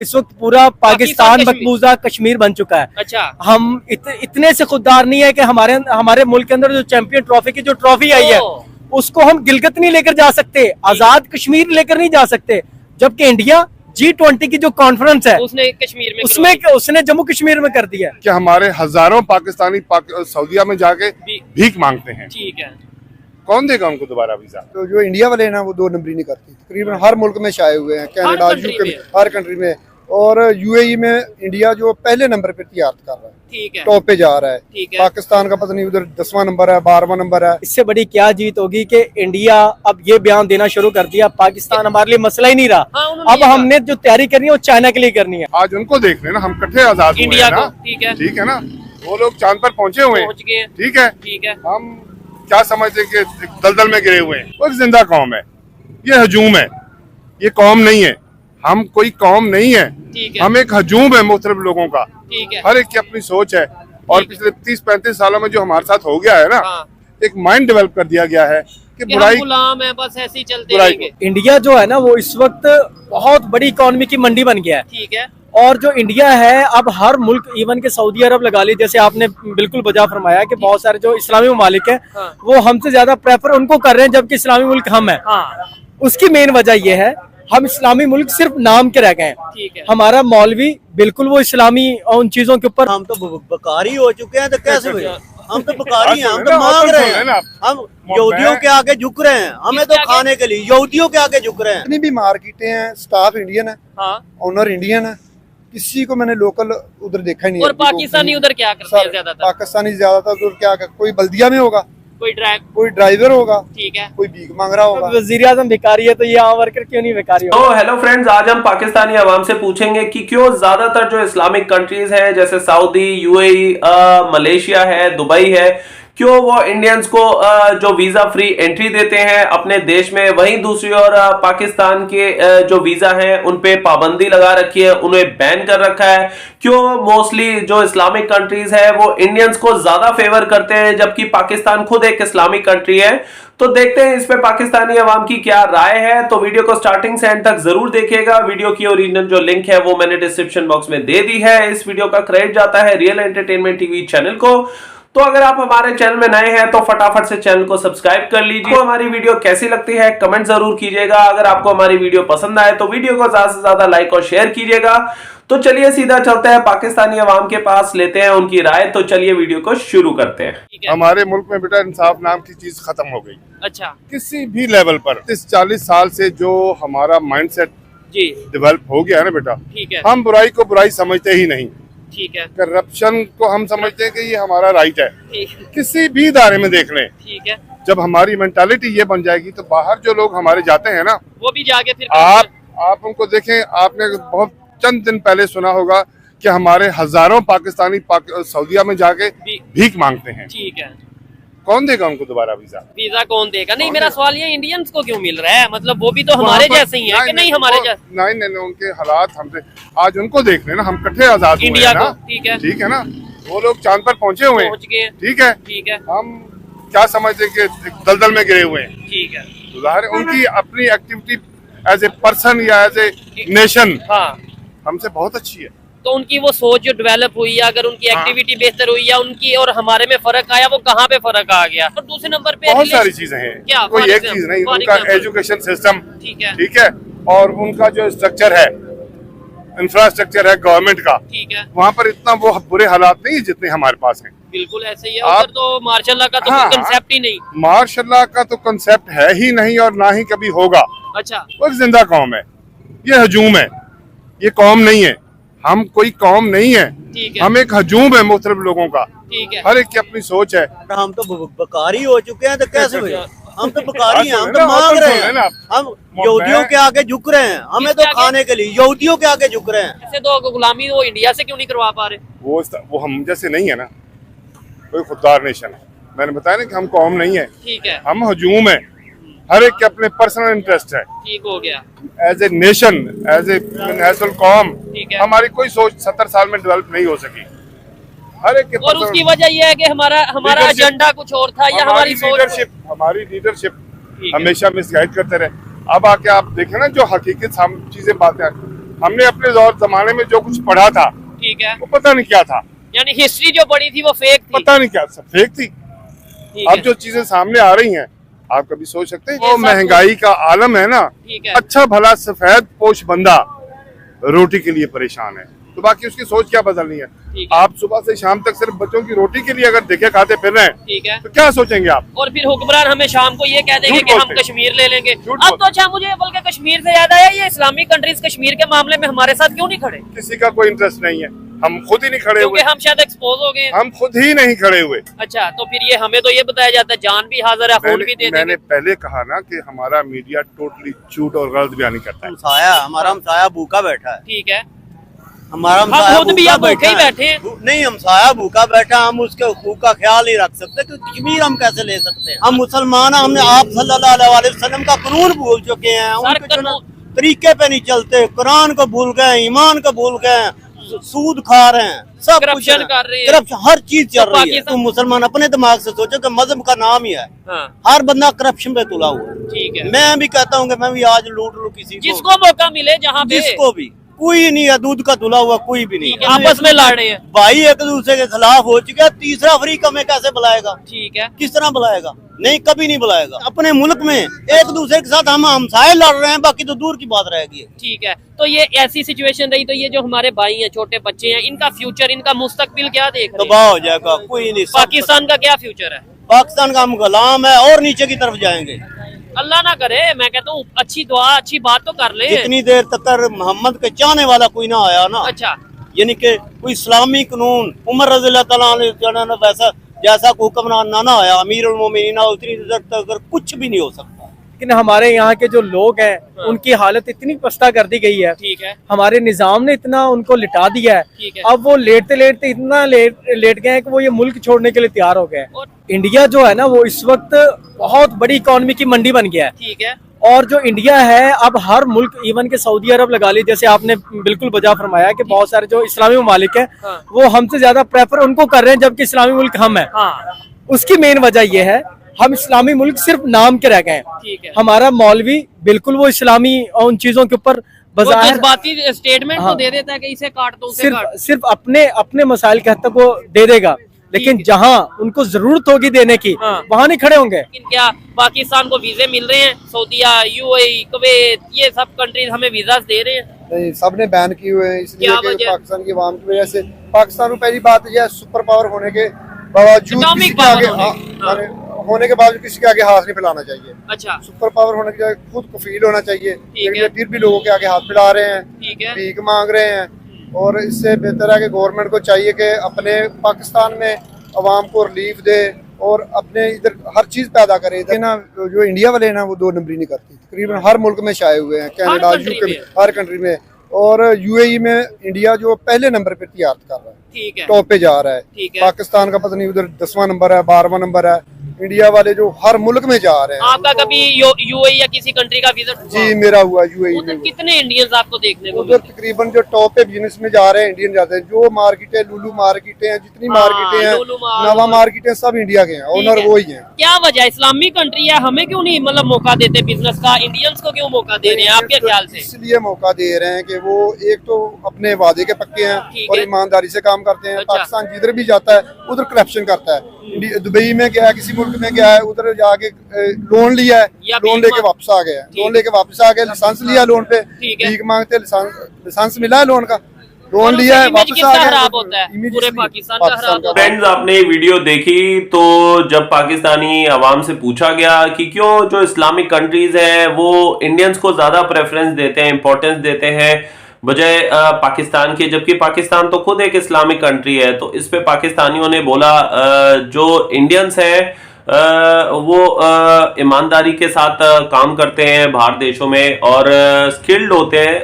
इस वक्त पूरा पाकिस्तान मकबूजा कश्मीर बन चुका है। अच्छा, हम इतने से खुददार नहीं है कि हमारे मुल्क के अंदर जो चैंपियन ट्रॉफी की जो ट्रॉफी आई है उसको हम गिलगित नहीं लेकर जा सकते, आजाद कश्मीर लेकर नहीं जा सकते, जबकि इंडिया G20 की जो कॉन्फ्रेंस है उसने कश्मीर में उसमें उसने जम्मू कश्मीर में कर दिया कि हमारे हजारों पाकिस्तानी सऊदीया में जाके भीख मांगते हैं। ठीक है, कौन देगा उनको दोबारा वीजा? तो जो इंडिया वाले हैं ना वो 2 नंबरी नहीं करती, तकरीबन हर मुल्क में छाए हुए हैं, कनाडा यूके में, हर कंट्री में। और यूएई में इंडिया जो पहले नंबर पे तैयार कर रहा है, ठीक है, टॉप पे जा रहा है। ठीक है। पाकिस्तान का पता नहीं उधर 10वां नंबर है, 12वां नंबर है। इससे बड़ी क्या जीत होगी कि इंडिया अब ये बयान देना शुरू कर दिया पाकिस्तान हमारे लिए मसला ही नहीं रहा। अब हमने जो तैयारी करनी है वो चाइना के लिए करनी है। आज उनको देख लेना, हम कट्ठे आजाद हुए इंडिया हैं ना। को, ठीक है, ठीक है ना, वो लोग चांद पर पहुंचे हुए हैं, ठीक है, ठीक है। हम क्या समझते हैं कि दलदल में गिरे हुए हैं? वो एक जिंदा कौम है, ये हजूम है, ये कौम नहीं है। हम कोई कौम नहीं है, हम एक हजूम है मुख्तलिफ लोगों का। ठीक है, हर एक की अपनी सोच है। और पिछले 30-35 सालों में जो हमारे साथ हो गया है ना, एक माइंड डेवलप कर दिया गया है कि बुराई गुलाम है, बस ऐसे ही चलते बुराई रहेंगे। इंडिया जो है ना वो इस वक्त बहुत बड़ी इकोनॉमी की मंडी बन गया है। ठीक है, और जो इंडिया है अब हर मुल्क, इवन के सऊदी अरब लगा ली, जैसे आपने बिल्कुल बजा फरमाया कि बहुत सारे जो इस्लामी ममालिक है वो हमसे ज्यादा प्रेफर उनको कर रहे हैं, जबकि इस्लामी मुल्क हम है। उसकी मेन वजह यह है हम इस्लामी मुल्क सिर्फ नाम के रह गए हैं। हमारा मौलवी बिल्कुल वो इस्लामी उन चीजों के ऊपर, हम तो बकारी हो चुके हैं, तो कैसे हुए? हम तो बकारी हैं, हम तो मांग रहे हैं, हम यहूदियों के आगे झुक रहे हैं, हमें तो खाने के लिए यहूदियों के आगे झुक रहे हैं। जितनी भी मार्केटें हैं, स्टाफ इंडियन है, ओनर इंडियन है, किसी को मैंने लोकल उधर देखा ही नहीं। और पाकिस्तानी उधर क्या करते हैं ज्यादातर? पाकिस्तानी ज्यादातर उधर क्या, कोई बल्दिया में होगा, कोई ड्राइवर होगा, ठीक है, कोई भीख मांग रहा होगा। वजीर आजम भिखारी है तो ये आम वर्कर क्यों नहीं भिखारी होगा? तो हेलो फ्रेंड्स, आज हम पाकिस्तानी अवाम से पूछेंगे कि क्यों ज्यादातर जो इस्लामिक कंट्रीज हैं जैसे सऊदी, यूएई, मलेशिया है, दुबई है, क्यों वो इंडियंस को जो वीजा फ्री एंट्री देते हैं अपने देश में, वहीं दूसरी ओर पाकिस्तान के जो वीजा हैं उन पे पाबंदी लगा रखी है, उन्हें बैन कर रखा है। क्यों मोस्टली जो इस्लामिक कंट्रीज है वो इंडियंस को ज्यादा फेवर करते हैं, जबकि पाकिस्तान खुद एक इस्लामिक कंट्री है। तो देखते हैं इस पे पाकिस्तानी अवाम की क्या राय है। तो वीडियो को स्टार्टिंग से एंड तक जरूर देखिएगा। वीडियो की ओरिजिनल जो लिंक है वो मैंने डिस्क्रिप्शन बॉक्स में दे दी है। इस वीडियो का क्रेडिट जाता है रियल एंटरटेनमेंट टीवी चैनल को। तो अगर आप हमारे चैनल में नए हैं तो फटाफट से चैनल को सब्सक्राइब कर लीजिए। तो हमारी वीडियो कैसी लगती है कमेंट जरूर कीजिएगा। अगर आपको हमारी वीडियो पसंद आए तो वीडियो को ज्यादा से ज्यादा लाइक और शेयर कीजिएगा। तो चलिए सीधा चलते हैं पाकिस्तानी अवाम के पास, लेते हैं उनकी राय। तो चलिए वीडियो को शुरू करते हैं। हमारे मुल्क में बेटा इंसाफ नाम की चीज खत्म हो गई। अच्छा, किसी भी लेवल पर 30-40 साल से जो हमारा माइंडसेट डेवलप हो गया है ना बेटा, ठीक है, हम बुराई को बुराई समझते ही नहीं। ठीक है, करप्शन को हम समझते हैं कि ये हमारा राइट है। किसी भी इदारे में देख लें, ठीक है, जब हमारी मेंटालिटी ये बन जाएगी तो बाहर जो लोग हमारे जाते हैं ना, वो भी जाके फिर आप उनको देखें। आपने बहुत चंद दिन पहले सुना होगा कि हमारे हजारों पाकिस्तानी सऊदीया में जाके भीख मांगते हैं। ठीक है, कौन देगा उनको दोबारा वीजा? कौन देगा? नहीं, मेरा सवाल ये इंडियंस को क्यों मिल रहा है? मतलब वो भी तो हमारे जैसे ही है कि नहीं? हमारे जैसे नहीं, उनके हालात हमसे, आज उनको देख लेना, हम कट्ठे आजाद हुए इंडिया हैं ना। को, ठीक है, ठीक है ना, वो लोग चांद पर पहुंचे हुए हैं, ठीक है, ठीक है, हम क्या समझते हैं कि दलदल में गिरे हुए हैं? ठीक है, ज़ाहिर है उनकी अपनी एक्टिविटी एज ए पर्सन या एज ए नेशन हमसे बहुत अच्छी है। तो उनकी वो सोच जो डेवलप हुई है, अगर उनकी एक्टिविटी बेहतर हुई है, उनकी और हमारे में फर्क आया, वो कहाँ पे फर्क आ गया? और दूसरे नंबर पे बहुत सारी चीजें हैं, क्या कोई एक चीज नहीं। उनका एजुकेशन सिस्टम ठीक है, और उनका जो स्ट्रक्चर है, इंफ्रास्ट्रक्चर है गवर्नमेंट का, ठीक है, वहाँ पर इतना वो बुरे हालात नहीं है जितने हमारे पास हैं। बिल्कुल ऐसे ही है। उधर तो मार्शल लॉ का तो कंसेप्ट ही नहीं, मार्शल लॉ का तो कंसेप्ट है ही नहीं और ना ही कभी होगा। अच्छा, वो एक जिंदा कौम है, ये हजूम है, ये कौम नहीं है। हम कोई कौम नहीं है, हम एक हजूम है मुख्तलिफ लोगों का। ठीक है, हर एक की अपनी सोच है। हम तो बकारी हो चुके हैं, तो कैसे हुए? हम तो बकारी हैं, हम तो मांग रहे हैं, हम यहूदियों के आगे झुक रहे हैं, हमें तो खाने के लिए यहूदियों के आगे झुक रहे हैं। ऐसे तो गुलामी वो इंडिया से क्यों नहीं करवा पा रहे? वो हम जैसे नहीं है ना, कोई खुददार नेशन है। मैंने बताया ना कि हम कौम नहीं है, ठीक है, हम हजूम है। हर एक के अपने पर्सनल इंटरेस्ट है। ठीक हो गया। As a nation, as a national कौम, हमारी कोई सोच 70 साल में डेवलप नहीं हो सकी। हर एक के और उसकी वजह यह है कि हमारा एजेंडा कुछ और था, या हमारी लीडरशिप हमेशा मिसगाइड करते रहे। अब आके आप देखें ना जो हकीकत चीजें बातें, हमने अपने दौर जमाने में जो कुछ पढ़ा था, ठीक है, वो पता नहीं क्या था, यानी हिस्ट्री जो पढ़ी थी वो फेक थी, पता नहीं क्या, सब फेक थी। ठीक अब है, जो चीजें सामने आ रही हैं, आप कभी सोच सकते हैं? ये वो सब महंगाई का आलम है ना, ठीक है, अच्छा भला सफेद पोश बंदा रोटी के लिए परेशान है, तो बाकी उसकी सोच क्या बदलनी है? ठीक है, आप सुबह से शाम तक सिर्फ बच्चों की रोटी के लिए अगर देखे खाते फिर रहे हैं, ठीक है, तो क्या सोचेंगे आप? और फिर हुक्मरान हमें शाम को ये कह देंगे झूठ कि हम बोलते हैं। कश्मीर ले लेंगे। झूठ अब तो बोलते अच्छा, मुझे बल्कि कश्मीर से याद आया, ये इस्लामिक कंट्रीज कश्मीर के मामले में हमारे साथ क्यों नहीं खड़े? किसी का कोई इंटरेस्ट नहीं है, हम खुद ही नहीं खड़े क्योंकि हुए, हम शायद एक्सपोज हो गए हैं। हम खुद ही नहीं खड़े हुए। अच्छा, तो फिर ये हमें तो ये बताया जाता है जान भी हाजिर है, खून भी दे मैंने देंगे। पहले कहा ना कि हमारा मीडिया टोटली झूठ और गलत बयानी करता है। हमसाया, हमारा हमसाया भूखा बैठा है, ठीक है, हमारा हम हमसाया खुद भी भूखा अब भूखे ही बैठा है। बैठे हैं। नहीं, हमसाया भूखा बैठा, हम उसके हकूक का ख्याल नहीं रख सकते, क्योंकि कश्मीर हम कैसे ले सकते हैं? हम मुसलमान हैं, हमने आप सल्लल्लाहु अलैहि वसल्लम का कानून भूल चुके हैं, उनके जो ना तरीके पे नहीं चलते, कुरान को भूल गए, ईमान को भूल गए, सूद खा रहे हैं, सब कुछ करप्शन कर रहे हैं। करप्शन, हर चीज चल तो रही है। पाकिस्तान- तुम मुसलमान अपने दिमाग से सोचो कि मजहब का नाम ही है, हाँ, हर बंदा करप्शन पे तुला हुआ है। ठीक है, मैं भी कहता हूँ कि मैं भी आज लूट लूं किसी को, जिसको मौका मिले जहाँ पे, जिसको भी, कोई नहीं है दूध का धुला हुआ, कोई भी नहीं ठीक है, आपस में लड़ रहे हैं। भाई एक दूसरे के खिलाफ हो चुके हैं, तीसरा अफ्रीका में कैसे बुलाएगा? ठीक है, किस तरह बुलाएगा? नहीं, कभी नहीं बुलाएगा। अपने मुल्क में एक दूसरे के साथ हम हमसाए लड़ रहे हैं, बाकी तो दूर की बात रहेगी। ठीक है, तो ये ऐसी सिचुएशन रही तो ये जो हमारे भाई हैं, छोटे बच्चे हैं, इनका फ्यूचर, इनका मुस्तकबिल क्या देख रहे हैं? तबाह हो जाएगा, कोई नहीं। पाकिस्तान का क्या फ्यूचर है? पाकिस्तान का हम गुलाम है और नीचे की तरफ जाएंगे। अल्लाह ना करे, मैं कहता हूँ अच्छी दुआ, अच्छी बात तो कर ले। जितनी देर तक मोहम्मद के चाहने वाला कोई ना आया ना, अच्छा, यानी कि कोई इस्लामी कानून उमर रज़ियल्लाहु तआला अन्हु ने वैसा जैसा हुक्मरान ना आया, अमीर उल मोमिनीन, उतनी देर तक कुछ भी नहीं हो सकता। लेकिन हमारे यहाँ के जो लोग हैं उनकी हालत इतनी पस्ता कर दी गई है, ठीक है, हमारे निजाम ने इतना उनको लिटा दिया है, ठीक है, अब वो लेटते लेटते इतना लेट गए हैं कि वो ये मुल्क छोड़ने के लिए तैयार हो गए हैं। और इंडिया जो है ना वो इस वक्त बहुत बड़ी इकोनॉमी की मंडी बन गया है, ठीक है, और जो इंडिया है अब हर मुल्क, इवन के सऊदी अरब लगा ली, जैसे आपने बिल्कुल बजा फरमाया कि बहुत सारे जो इस्लामी ममालिक हैं हाँ। वो हमसे ज्यादा प्रेफर उनको कर रहे हैं, जबकि इस्लामी मुल्क हम हैं। हाँ, उसकी मेन वजह यह है हम इस्लामी मुल्क सिर्फ नाम के रह गए हैं। ठीक है, हमारा मौलवी बिल्कुल वो इस्लामी उन चीजों के ऊपर वो बज़ाहिर जज्बाती स्टेटमेंट तो हाँ। दे देता है कि इसे काट दो, उसे काट। सिर्फ अपने मसाइल के हद तक वो दे देगा, लेकिन ठीक है। जहाँ उनको जरूरत होगी देने की हाँ। वहाँ नहीं खड़े होंगे। लेकिन क्या पाकिस्तान को वीजे मिल रहे हैं? सऊदीया, यूएई, कुवैत, ये सब कंट्रीज हमें वीजा दे रहे हैं। नहीं, सबने बैन किए हुए हैं, इसलिए क्या कि वजह? पाकिस्तान की आवाम की वजह से। पाकिस्तान में पहली बात यह है, सुपर पावर होने के बावजूद Atomic किसी के power आगे होने के बावजूद किसी के आगे हाथ नहीं फैलाना चाहिए। अच्छा, सुपर पावर होने के खुद कफील होना चाहिए, है। लेकिन फिर भी लोगों के आगे हाथ फैला रहे हैं, ठीक है, भीख मांग रहे हैं। और इससे बेहतर है कि गवर्नमेंट को चाहिए कि अपने पाकिस्तान में अवाम को रिलीफ दे और अपने इधर हर चीज पैदा करे। इधर ना जो इंडिया वाले हैं ना वो दो नंबरी नहीं करती, तकरीबन हर मुल्क में छाए हुए हैं, कनाडा, country यूके, में? हर कंट्री में। और यूएई में इंडिया जो पहले नंबर पे तैयार कर रहा है, ठीक है, टॉप पे जा रहा है। ठीक है। पाकिस्तान का पता नहीं उधर 10वां नंबर है, 12वां नंबर है। इंडिया वाले जो हर मुल्क में जा रहे हैं। आपका कभी यूएई या किसी कंट्री का विजिट हुआ? जी मेरा हुआ यूएई उधर में। कितने इंडियंस आपको देखने को उधर मिले? तकरीबन जो टॉप पे बिजनेस में जा रहे हैं इंडियन जाते हैं। जो मार्केटें, लुलू मार्केटें हैं, जितनी हाँ, मार्केटें हैं, लुलु मार्ट, नवा मार्केटें, सब इंडिया के हैं, ठीक ओनर है। वो ही हैं। क्या वजह है? इस्लामिक कंट्री है, हमें क्यों नहीं मतलब मौका देते बिजनेस का? इंडियंस को क्यों मौका दे रहे हैं आपके ख्याल से? इसलिए मौका दे रहे हैं कि वो एक तो अपने वादे के पक्के हैं ठीक और है। ईमानदारी से काम करते हैं। अच्छा। पाकिस्तान जिधर भी जाता है उधर करप्शन करता है। दुबई में गया है, किसी मुल्क में गया है, उधर जाके लोन लिया है, या लोन भीख लेके मांग- वापस आ गया, ठीक। लोन लेके वापस आ गया, लाइसेंस लिया लोन पे, ठीक है। भीख मांगते, लाइसेंस मिला है लोन का, और लोन उससे लिया है, image वापस कितना आ गया। खराब होता है? Image पूरे इसलिए पाकिस्तान का खराब होता है। फ्रेंड्स, आपने ये वीडियो देखी तो जब पाकिस्तानी अवाम से पूछा गया कि क्यों जो इस्लामिक कंट्रीज हैं वो इंडियंस को ज्यादा प्रेफरेंस देते हैं, इंपॉर्टेंस देते हैं बजाय पाकिस्तान के, जबकि पाकिस्तान तो खुद एक इस्लामिक कंट्री है, तो इस पे पाकिस्तानियों ने बोला जो इंडियंस हैं वो ईमानदारी के साथ काम करते हैं बाहर देशों में और स्किल्ड होते हैं।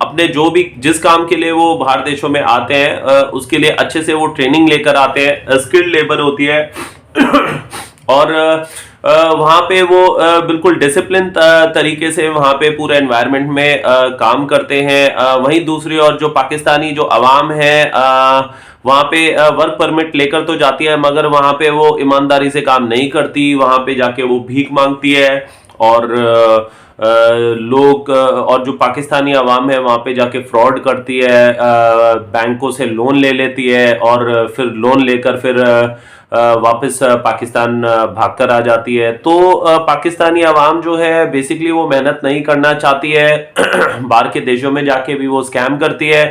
अपने जो भी जिस काम के लिए वो बाहर देशों में आते हैं उसके लिए अच्छे से वो ट्रेनिंग लेकर आते हैं, स्किल्ड लेबर होती है और वहाँ पे वो बिल्कुल डिसिप्लिन तरीके से वहाँ पे पूरे एनवायरनमेंट में काम करते हैं। वहीं दूसरी ओर जो पाकिस्तानी जो अवाम है वहाँ पे वर्क परमिट लेकर तो जाती है मगर वहाँ पे वो ईमानदारी से काम नहीं करती, वहाँ पे जाके वो भीख मांगती है और लोग और जो पाकिस्तानी अवाम है वहाँ पे जाके फ्रॉड करती है, बैंकों से लोन ले लेती है और फिर लोन लेकर फिर वापस पाकिस्तान भागकर आ जाती है। तो पाकिस्तानी अवाम जो है बेसिकली वो मेहनत नहीं करना चाहती है, बाहर के देशों में जाके भी वो स्कैम करती है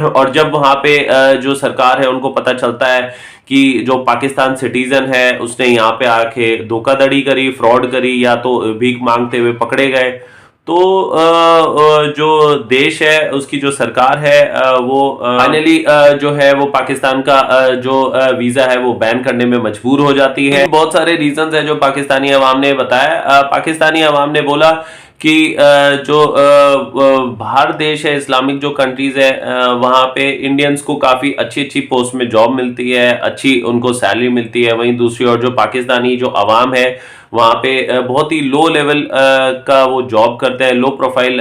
और जब वहाँ पे जो सरकार है उनको पता चलता है कि जो पाकिस्तान सिटीजन है उसने यहाँ पे आके धोखाधड़ी करी, फ्रॉड करी या तो भीख मांगते हुए पकड़े गए, तो जो देश है उसकी जो सरकार है वो फाइनली जो है वो पाकिस्तान का जो वीजा है वो बैन करने में मजबूर हो जाती है। बहुत सारे रीजंस है जो पाकिस्तानी अवाम ने बताया। पाकिस्तानी अवाम ने बोला कि जो बाहर देश है, इस्लामिक जो कंट्रीज है, वहाँ पे इंडियंस को काफ़ी अच्छी अच्छी पोस्ट में जॉब मिलती है, अच्छी उनको सैलरी मिलती है। वहीं दूसरी ओर जो पाकिस्तानी जो अवाम है वहाँ पे बहुत ही लो लेवल का वो जॉब करते हैं, लो प्रोफाइल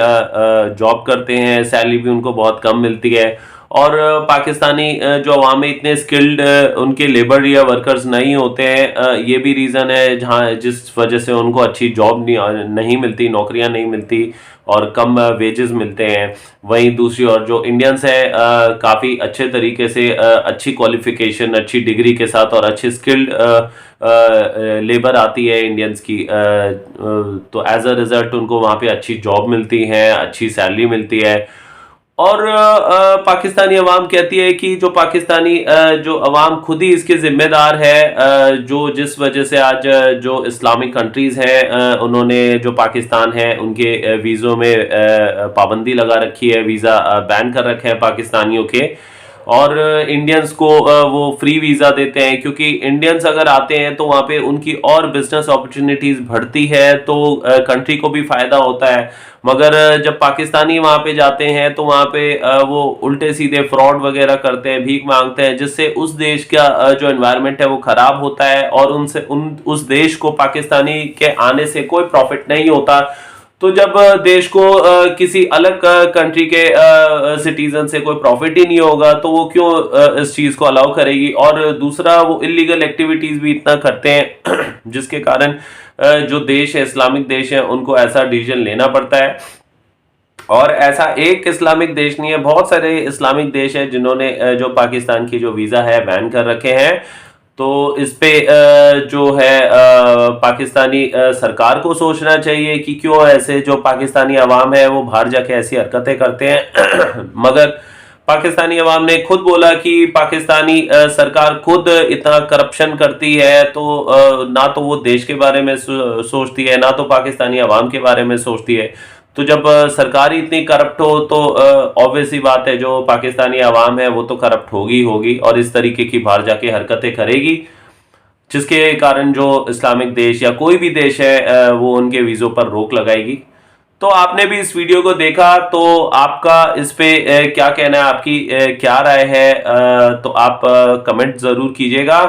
जॉब करते हैं, सैलरी भी उनको बहुत कम मिलती है। और पाकिस्तानी जो अवाम है इतने स्किल्ड उनके लेबर या वर्कर्स नहीं होते हैं, ये भी रीज़न है जहाँ जिस वजह से उनको अच्छी जॉब नहीं मिलती, नौकरियां नहीं मिलती और कम वेजेस मिलते हैं। वहीं दूसरी ओर जो इंडियंस है काफ़ी अच्छे तरीके से अच्छी क्वालिफिकेशन, अच्छी डिग्री के साथ और अच्छी स्किल्ड लेबर आती है इंडियंस की, तो एज अ रिज़ल्ट उनको वहाँ पे अच्छी जॉब मिलती है, अच्छी सैलरी मिलती है। और पाकिस्तानी अवाम कहती है कि जो पाकिस्तानी जो अवाम खुद ही इसके जिम्मेदार है, जो जिस वजह से आज जो इस्लामिक कंट्रीज हैं उन्होंने जो पाकिस्तान है उनके वीज़ों में पाबंदी लगा रखी है, वीज़ा बैन कर रखे हैं पाकिस्तानियों के, और इंडियंस को वो फ्री वीज़ा देते हैं क्योंकि इंडियंस अगर आते हैं तो वहाँ पे उनकी और बिजनेस अपॉर्चुनिटीज़ बढ़ती है, तो कंट्री को भी फ़ायदा होता है। मगर जब पाकिस्तानी वहाँ पे जाते हैं तो वहाँ पे वो उल्टे सीधे फ्रॉड वगैरह करते हैं, भीख मांगते हैं, जिससे उस देश का जो एनवायरनमेंट है वो ख़राब होता है और उस देश को पाकिस्तानी के आने से कोई प्रॉफिट नहीं होता। तो जब देश को किसी अलग कंट्री के सिटीजन से कोई प्रॉफिट ही नहीं होगा तो वो क्यों इस चीज़ को अलाउ करेगी। और दूसरा वो इलीगल एक्टिविटीज़ भी इतना करते हैं जिसके कारण जो देश है, इस्लामिक देश है, उनको ऐसा डिसीजन लेना पड़ता है। और ऐसा एक इस्लामिक देश नहीं है, बहुत सारे इस्लामिक देश है जिन्होंने जो पाकिस्तान की जो वीज़ा है बैन कर रखे हैं। तो इस पे जो है पाकिस्तानी सरकार को सोचना चाहिए कि क्यों ऐसे जो पाकिस्तानी अवाम है वो बाहर जाके ऐसी हरकतें करते हैं। मगर पाकिस्तानी अवाम ने खुद बोला कि पाकिस्तानी सरकार खुद इतना करप्शन करती है, तो ना तो वो देश के बारे में सोचती है, ना तो पाकिस्तानी अवाम के बारे में सोचती है। तो जब सरकार ही इतनी करप्ट हो तो ऑब्वियस ही बात है जो पाकिस्तानी अवाम है वो तो करप्ट होगी और इस तरीके की बाहर जाके हरकतें करेगी, जिसके कारण जो इस्लामिक देश या कोई भी देश है वो उनके वीज़ों पर रोक लगाएगी। तो आपने भी इस वीडियो को देखा, तो आपका इस पे क्या कहना है, आपकी क्या राय है, तो आप कमेंट ज़रूर कीजिएगा।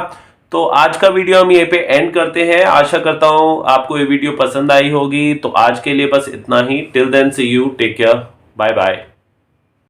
तो आज का वीडियो हम यहीं पे एंड करते हैं। आशा करता हूँ आपको ये वीडियो पसंद आई होगी। तो आज के लिए बस इतना ही। Till then see you, take care, bye bye.